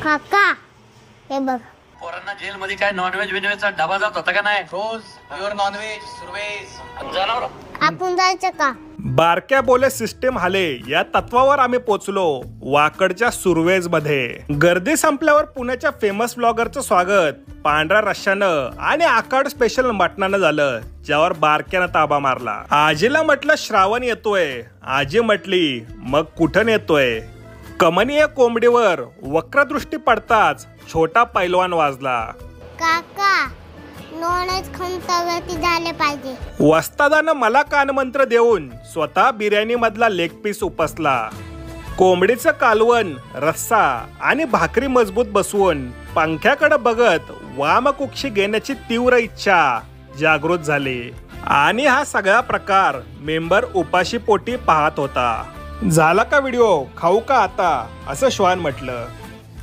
काका हे बघ पोरांना जेल मध्ये काय नॉनव्हेज बिनव्हेजचा डबा जात होता का नाही? रोज प्युअर नॉनव्हेज सुरवेज जनावर आपण जायचं का? बारक्या बोले सिस्टीम हाले या तत्वावर आम्ही पोचलो वाकडच्या सुरवेज मध्ये. गर्दी संपल्यावर पुण्याच्या फेमस ब्लॉगरचं स्वागत पांढऱ्या रश्श्यानं आणि आकाड स्पेशल मटणानं झालं, ज्यावर बारक्यानं ताबा मारला. आजीला म्हटलं श्रावण येतोय, आजी म्हटली मग कुठं येतोय. कमनीय कोंबडीवर वक्रदृष्टी पडताच छोटा पैलवान वाजला. काका नॉनव्हेज खाऊन तव्यावरती झाले पाहिजे. वस्तादानं मला कानमंत्र देऊन स्वतः बिर्याणी मधला लेग पीस उपसला. कोंबडीचं कालवण, रस्सा आणि भाकरी मजबूत बसवून पंख्याकडे बघत वामकुक्षी घेण्याची तीव्र इच्छा जागृत झाली. आणि हा सगळा प्रकार मेंबर उपाशी पोटी पाहत होता. झाला का व्हिडिओ, खाऊ का आता, असं श्वान म्हटलं.